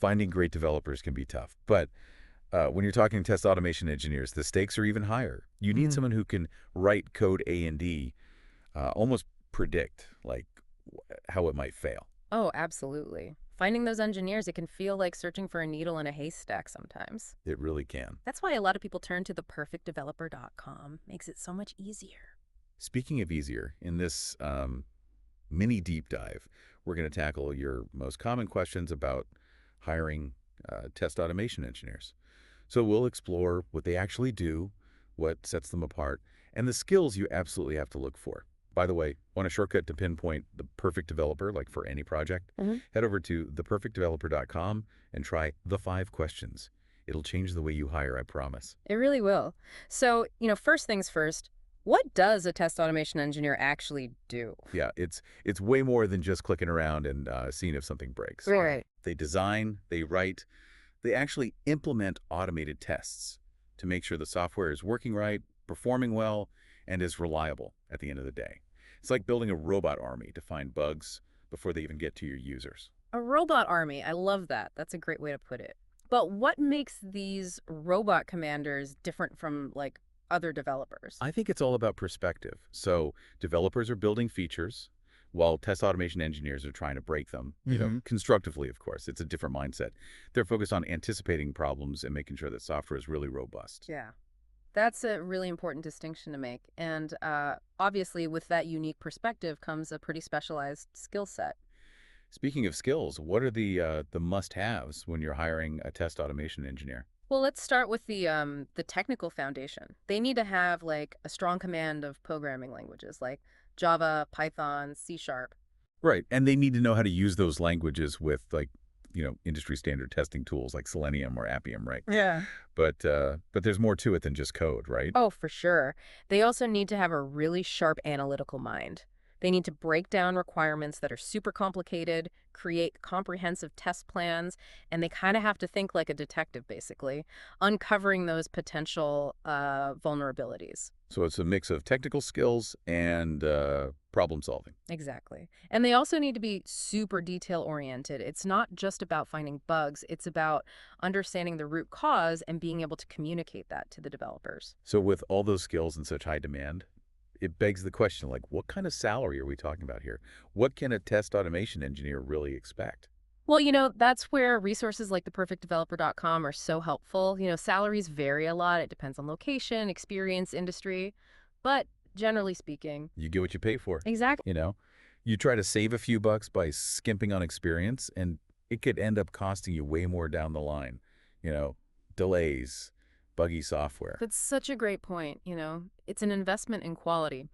Finding great developers can be tough, but when you're talking test automation engineers, the stakes are even higher. You need Mhm. someone who can write code A and D, almost predict like how it might fail. Oh, absolutely. Finding those engineers, it can feel like searching for a needle in a haystack sometimes. It really can. That's why a lot of people turn to theperfectdeveloper.com. Makes it so much easier. Speaking of easier, in this mini deep dive, we're going to tackle your most common questions about hiring test automation engineers. So we'll explore what they actually do, what sets them apart, and the skills you absolutely have to look for. By the way, want a shortcut to pinpoint the perfect developer, like for any project? Mhm. Head over to theperfectdeveloper.com and try the 5 questions. It'll change the way you hire, I promise. It really will. So, first things first, what does a test automation engineer actually do? Yeah, it's way more than just clicking around and seeing if something breaks. Right. They design, they write, they actually implement automated tests to make sure the software is working right, performing well, and is reliable at the end of the day. It's like building a robot army to find bugs before they even get to your users. A robot army. I love that. That's a great way to put it. But what makes these robot commanders different from other developers? I think it's all about perspective. So developers are building features while test automation engineers are trying to break them, Hmm. constructively, of course. It's a different mindset. They're focused on anticipating problems and making sure that software is really robust. Yeah. That's a really important distinction to make. And obviously, with that unique perspective comes a pretty specialized skill set. Speaking of skills, what are the must-haves when you're hiring a test automation engineer? Well, let's start with the technical foundation. They need to have a strong command of programming languages like Java, Python, C Sharp. Right, and they need to know how to use those languages with like, industry standard testing tools like Selenium or Appium, right? Yeah. But there's more to it than just code, right? Oh, for sure. They also need to have a really sharp analytical mind. They need to break down requirements that are super complicated, create comprehensive test plans, and they kind of have to think like a detective, basically, uncovering those potential vulnerabilities. So it's a mix of technical skills and problem solving. Exactly. And they also need to be super detail oriented. It's not just about finding bugs, it's about understanding the root cause and being able to communicate that to the developers. So with all those skills in such high demand, it begs the question, like, what kind of salary are we talking about here? What can a test automation engineer really expect? Well, that's where resources like theperfectdeveloper.com are so helpful. Salaries vary a lot. It depends on location, experience, industry. But generally speaking, You get what you pay for, exactly. you know? You try to save a few bucks by skimping on experience, and it could end up costing you way more down the line. You know, delays, buggy software. That's such a great point. It's an investment in quality.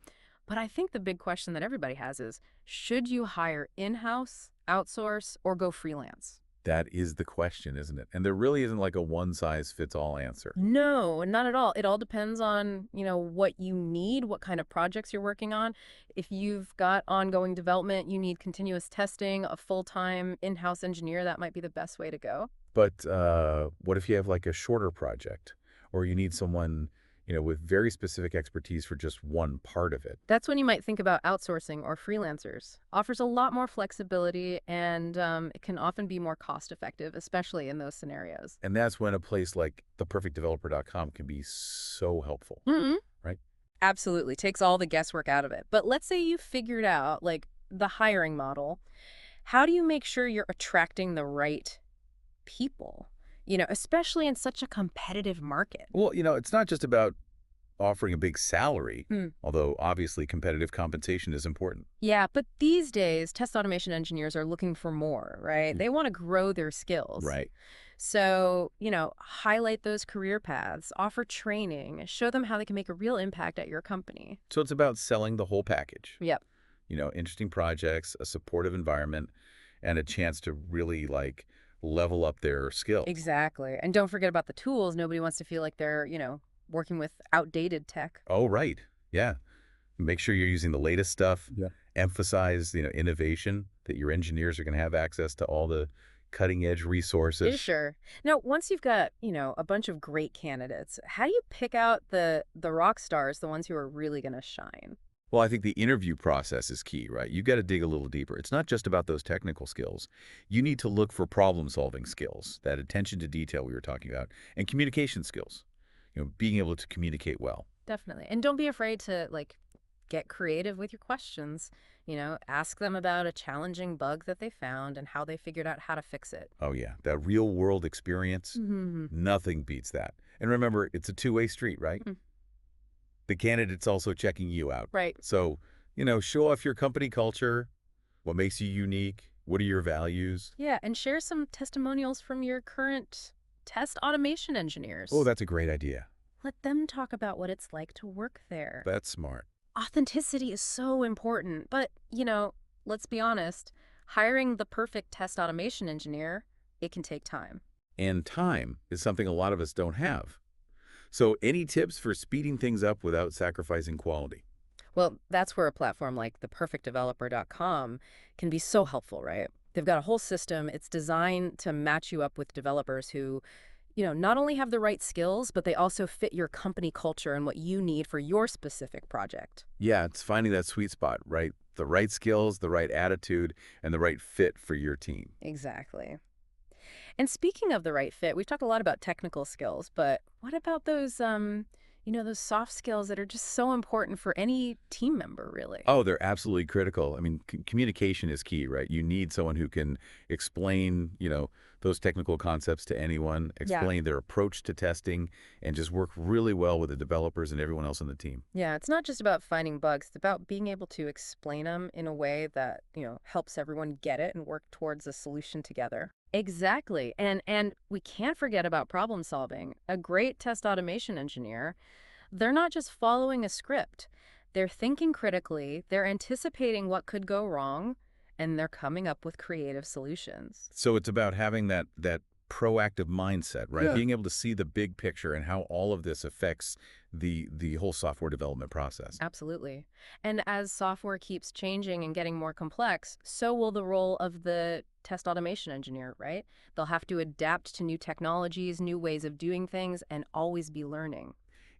But I think the big question that everybody has is, should you hire in-house, outsource, or go freelance? That is the question, isn't it? And there really isn't like a one-size-fits-all answer. No, not at all. It all depends on, what you need, what kind of projects you're working on. If you've got ongoing development, you need continuous testing, a full-time in-house engineer, that might be the best way to go. But what if you have like a shorter project, or you need someone, with very specific expertise for just one part of it? That's when you might think about outsourcing or freelancers. Offers a lot more flexibility and it can often be more cost effective, especially in those scenarios. And that's when a place like theperfectdeveloper.com can be so helpful, Mm-mm. right? Absolutely. Takes all the guesswork out of it. But let's say you figured out the hiring model. How do you make sure you're attracting the right people? Especially in such a competitive market. Well, it's not just about offering a big salary, Hmm. although obviously competitive compensation is important. Yeah, but these days, test automation engineers are looking for more, right? Mm. They want to grow their skills. Right. So, highlight those career paths, offer training, show them how they can make a real impact at your company. So it's about selling the whole package. Yep, Interesting projects, a supportive environment, and a chance to really like level up their skills. exactly. And don't forget about the tools. Nobody wants to feel like they're, working with outdated tech. Oh, right. Yeah. Make sure you're using the latest stuff. Yeah. Emphasize, innovation, that your engineers are going to have access to all the cutting edge resources. Sure. Now, once you've got, a bunch of great candidates, how do you pick out the rock stars, the ones who are really going to shine? Well, I think the interview process is key, right? You got to dig a little deeper. It's not just about those technical skills. You need to look for problem-solving skills, that attention to detail we were talking about, and communication skills. Being able to communicate well. Definitely. And don't be afraid to, like, get creative with your questions. Ask them about a challenging bug that they found and how they figured out how to fix it. Oh, yeah, that real-world experience, Hmm. nothing beats that. And remember, it's a two-way street, right? The candidate's also checking you out. Right. So, show off your company culture, what makes you unique, what are your values. Yeah, and share some testimonials from your current test automation Oh, engineers. that's a great idea. Let them talk about what it's like to work there. That's smart. Authenticity is so important, but, let's be honest, hiring the perfect test automation engineer, it can take time. And time is something a lot of us don't have. So any tips for speeding things up without sacrificing quality? Well, that's where a platform like theperfectdeveloper.com can be so helpful, right? They've got a whole system. It's designed to match you up with developers who, not only have the right skills, but they also fit your company culture and what you need for your specific project. Yeah, it's finding that sweet spot, right? The right skills, the right attitude, and the right fit for your team. Exactly. And speaking of the right fit, we've talked a lot about technical skills, but what about those soft skills that are just so important for any team member, really? Oh, they're absolutely critical. I mean, communication is key, right? You need someone who can explain, those technical concepts to anyone, Yeah. explain their approach to testing, and just work really well with the developers and everyone else on the team. Yeah, it's not just about finding bugs, it's about being able to explain them in a way that, helps everyone get it and work towards a solution together. Exactly. And we can't forget about problem solving. A great test automation engineer, they're not just following a script. They're thinking critically, they're anticipating what could go wrong, and they're coming up with creative solutions. So it's about having that proactive mindset, right? Yeah. Being able to see the big picture and how all of this affects the whole software development process. Absolutely. And as software keeps changing and getting more complex, so will the role of the test automation engineer, right? They'll have to adapt to new technologies, new ways of doing things, and always be learning.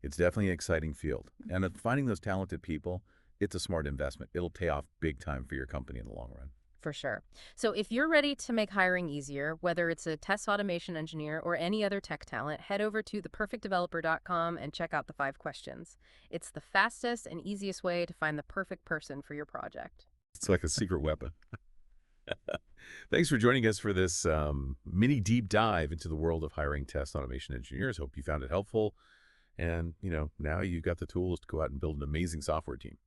It's definitely an exciting field. And finding those talented people, it's a smart investment. It'll pay off big time for your company in the long run. For sure. So if you're ready to make hiring easier, whether it's a test automation engineer or any other tech talent, head over to theperfectdeveloper.com and check out the 5 questions. It's the fastest and easiest way to find the perfect person for your project. It's like a secret weapon. Thanks for joining us for this mini deep dive into the world of hiring test automation engineers. Hope you found it helpful. And, now you've got the tools to go out and build an amazing software team.